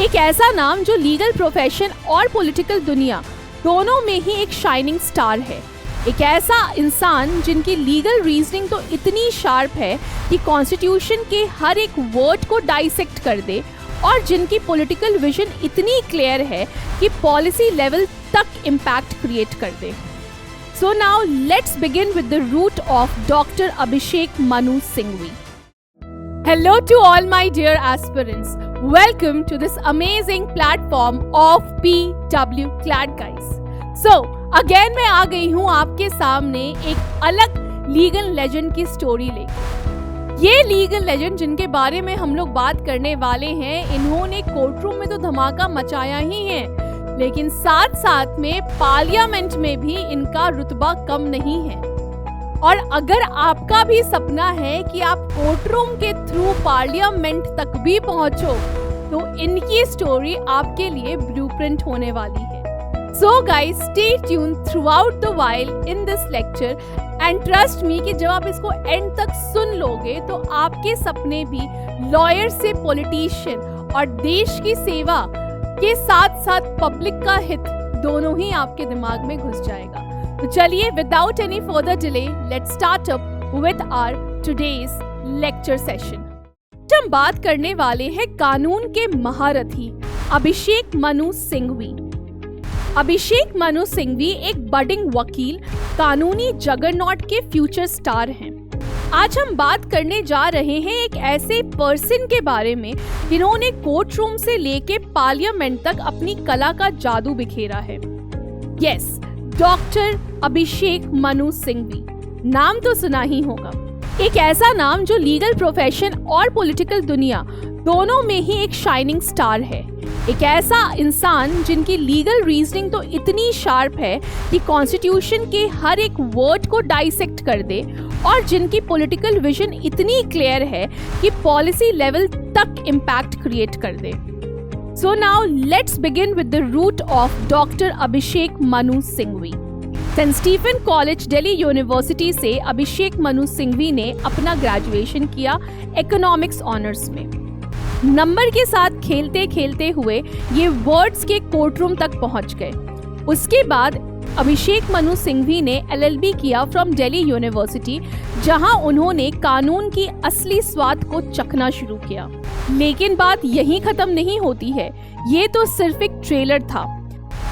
एक ऐसा नाम जो लीगल प्रोफेशन और पॉलिटिकल दुनिया दोनों में ही एक शाइनिंग स्टार है। एक ऐसा इंसान जिनकी लीगल रीजनिंग तो इतनी शार्प है कि कॉन्स्टिट्यूशन के हर एक वर्ड को डाइसेक्ट कर दे, और जिनकी पॉलिटिकल विजन इतनी क्लियर है कि पॉलिसी लेवल तक इम्पैक्ट क्रिएट कर दे। So now let's begin with the root of doctor Abhishek Manu Singhvi. Hello to all my dear aspirants. Welcome to this amazing platform of PW Clad guys. So, again मैं आ गई हूँ आपके सामने एक अलग लीगल लेजेंड की स्टोरी लेकर। ये लीगल लेजेंड जिनके बारे में हम लोग बात करने वाले हैं, इन्होंने कोर्टरूम में तो धमाका मचाया ही है, लेकिन साथ साथ में पार्लियामेंट में भी इनका रुतबा कम नहीं है। और अगर आपका भी सपना है कि आप कोर्टरूम के थ्रू पार्लियामेंट तक भी पहुंचो, तो इनकी स्टोरी आपके लिए ब्लूप्रिंट होने वाली है। So guys, stay tuned throughout the while in this lecture and trust me कि जब आप इसको एंड तक सुन लोगे तो आपके सपने भी लॉयर से पॉलिटिशियन और देश की सेवा के साथ साथ पब्लिक का हित दोनों ही आपके दिमाग में घुस जाएगा। तो चलिए without any further delay let's start up with our today's lecture session. हम बात करने वाले हैं कानून के महारथी अभिषेक मनु सिंघवी। अभिषेक मनु सिंघवी एक बडिंग वकील, कानूनी जगरनॉट के फ्यूचर स्टार हैं। आज हम बात करने जा रहे हैं एक ऐसे पर्सन के बारे में जिन्होंने कोर्ट रूम से लेके पार्लियामेंट तक अपनी कला का जादू बिखेरा है। Yes, doctor Abhishek Manu Singhvi. नाम तो सुना ही होगा। एक ऐसा नाम जो लीगल प्रोफेशन और पॉलिटिकल दुनिया दोनों में ही एक शाइनिंग स्टार है। एक ऐसा इंसान जिनकी लीगल रीजनिंग तो इतनी शार्प है कि कॉन्स्टिट्यूशन के हर एक वर्ड को डाइसेक्ट कर दे, और जिनकी पॉलिटिकल विजन इतनी क्लियर है कि पॉलिसी लेवल तक इम्पैक्ट क्रिएट कर दे। So now let's begin with the root of Dr. Abhishek Manu Singhvi. Saint Stephen college Delhi university से अभिषेक मनु सिंघवी ने अपना ग्रेजुएशन किया इकोनॉमिक्स ऑनर्स में। नंबर के साथ खेलते खेलते हुए ये वर्ड्स के कोर्टरूम तक पहुंच गए। उसके बाद अभिषेक मनु सिंघवी ने LLB किया फ्रॉम दिल्ली यूनिवर्सिटी, जहां उन्होंने कानून की असली स्वाद को चखना शुरू किया। लेकिन बात यहीं खत्म नहीं होती है, ये तो सिर्फ एक ट्रेलर था।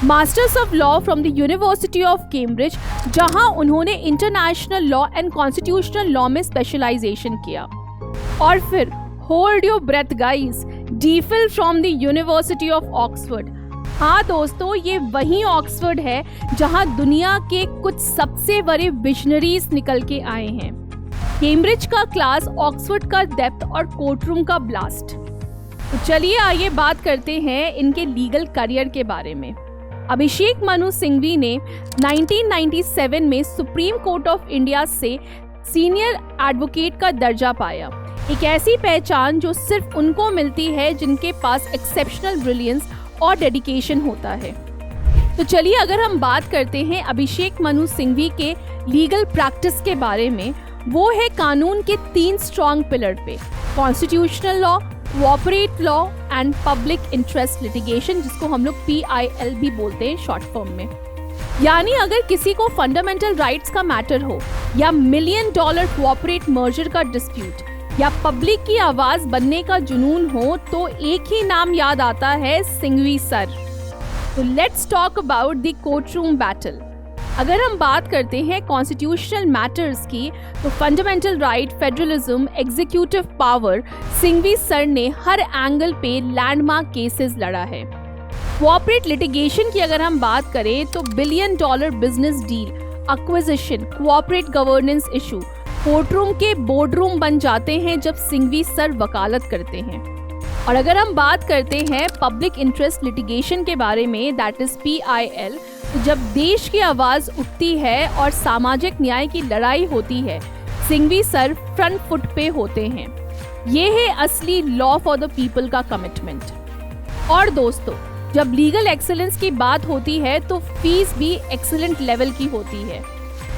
Masters of law from the university of Cambridge, जहां उन्होंने international law and constitutional law में स्पेशलाइजेशन किया। और फिर hold your breath guys, DPhil from the university of Oxford. हाँ दोस्तों, ये वही ऑक्सफोर्ड है जहां दुनिया के कुछ सबसे बड़े विजनरीज निकल के आए हैं। कैम्ब्रिज का क्लास, ऑक्सफोर्ड का डेप्थ और कोर्टरूम का ब्लास्ट। तो चलिए आइए बात करते हैं इनके लीगल करियर के बारे में। अभिषेक मनु सिंघवी ने 1997 में सुप्रीम कोर्ट ऑफ इंडिया से सीनियर एडवोकेट का दर्जा पाया। एक ऐसी पहचान जो सिर्फ उनको मिलती है जिनके पास एक्सेप्शनल ब्रिलियंस और डेडिकेशन होता है। तो चलिए अगर हम बात करते हैं अभिषेक मनु सिंघवी के लीगल प्रैक्टिस के बारे में, वो है कानून के 3 स्ट्रॉन्ग पिलर पे, constitutional law, cooperate law and public interest litigation, जिसको हम लोग PIL भी बोलते हैं शॉर्ट फॉर्म में। यानी अगर किसी को फंडामेंटल राइट्स का मैटर हो, या $1 मिलियन कोऑपरेट मर्जर का डिस्प्यूट, या पब्लिक की आवाज बनने का जुनून हो, तो एक ही नाम याद आता है, सिंघवी सर। तो let's talk about the courtroom battle. अगर हम बात करते हैं कॉन्स्टिट्यूशनल मैटर्स की, तो fundamental right, federalism, executive power, Singhvi sir ने हर एंगल पे लैंडमार्क केसेस लड़ा है। कोऑपरेट लिटिगेशन की अगर हम बात करें तो $1 billion business deal, acquisition, cooperate governance issue, courtroom के बोर्डरूम बन जाते हैं जब सिंघवी सर वकालत करते हैं। और अगर हम बात करते हैं पब्लिक इंटरेस्ट लिटिगेशन के बारे में, दैट इज PIL, तो जब देश की आवाज उठती है और सामाजिक न्याय की लड़ाई होती है, सिंघवी सर फ्रंट फुट पे होते हैं। ये है असली लॉ फॉर द पीपल का कमिटमेंट। और दोस्तों, जब लीगल एक्सीलेंस की बात होती है तो फीस भी एक्सीलेंट लेवल की होती है।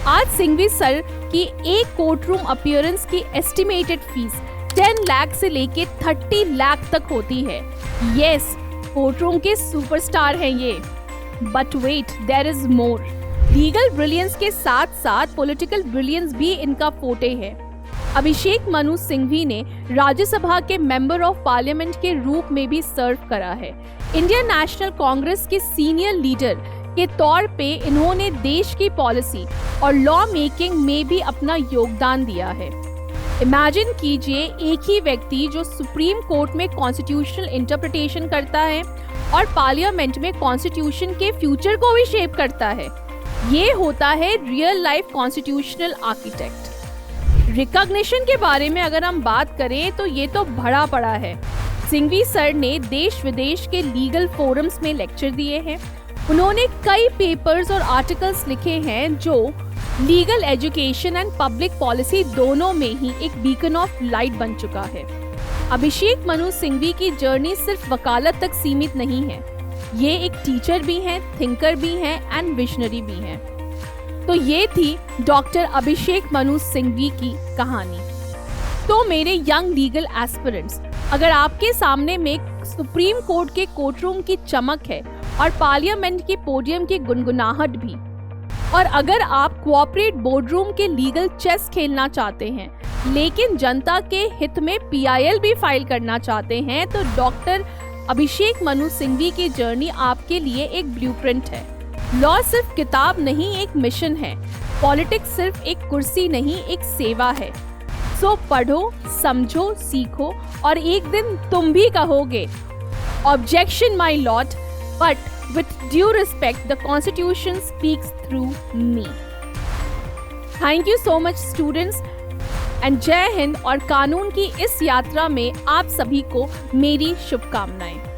आज सिंघवी सर की एक कोर्टरूम अपीयरेंस की एस्टिमेटेड फीस 10 लाख से लेके 30 लाख तक होती है। यस, कोर्टरूम के सुपरस्टार हैं ये। But wait, there is more. Legal brilliance के साथ साथ पॉलिटिकल ब्रिलियंस भी इनका फोटे है। अभिषेक मनु सिंघवी ने राज्यसभा के मेंबर ऑफ पार्लियामेंट के रूप में भी सर्व करा है। इंडियन नेशनल कांग्रेस के सीनियर लीडर के तौर पे इन्होंने देश की पॉलिसी और लॉ मेकिंग में भी अपना योगदान दिया है। इमेजिन कीजिए, एक ही व्यक्ति जो सुप्रीम कोर्ट में कॉन्स्टिट्यूशनल इंटरप्रिटेशन करता है और पार्लियामेंट में कॉन्स्टिट्यूशन के फ्यूचर को भी शेप करता है। ये होता है real life constitutional architect. Recognition के बारे में अगर हम बात करें तो ये तो बड़ा पड़ा है। सिंघवी सर ने देश विदेश के लीगल फोरम्स में लेक्चर दिए हैं। उन्होंने कई पेपर्स और आर्टिकल्स लिखे हैं जो legal education and public policy दोनों में ही एक बीकन ऑफ लाइट बन चुका है। अभिषेक मनु सिंघवी की जर्नी सिर्फ वकालत तक सीमित नहीं है। ये एक टीचर भी हैं, थिंकर भी हैं एंड विजनरी भी हैं। तो ये थी डॉक्टर अभिषेक मनु सिंघवी की कहानी। तो मेरे यंग लीगल एस्पिरेंट्स, अगर आपके सामने में सुप्रीम कोर्ट के कोर्टरूम की चमक है और पार्लियामेंट के पोडियम की गुनगुनाहट भी, और अगर आप कोऑपरेट बोर्डरूम के लीगल चेस खेलना चाहते हैं लेकिन जनता के हित में PIL भी फाइल करना चाहते हैं, तो डॉक्टर अभिषेक मनु सिंघवी की जर्नी आपके लिए एक ब्लूप्रिंट है। लॉ सिर्फ किताब नहीं, एक मिशन है। पॉलिटिक्स सिर्फ एक कुर्सी नहीं, एक सेवा है। सो पढ़ो, समझो, सीखो और एक दिन तुम भी कहोगे, objection my Lord, but with due respect, the Constitution speaks through me. Thank you so much students and जय हिंद। और कानून की इस यात्रा में आप सभी को मेरी शुभकामनाएं।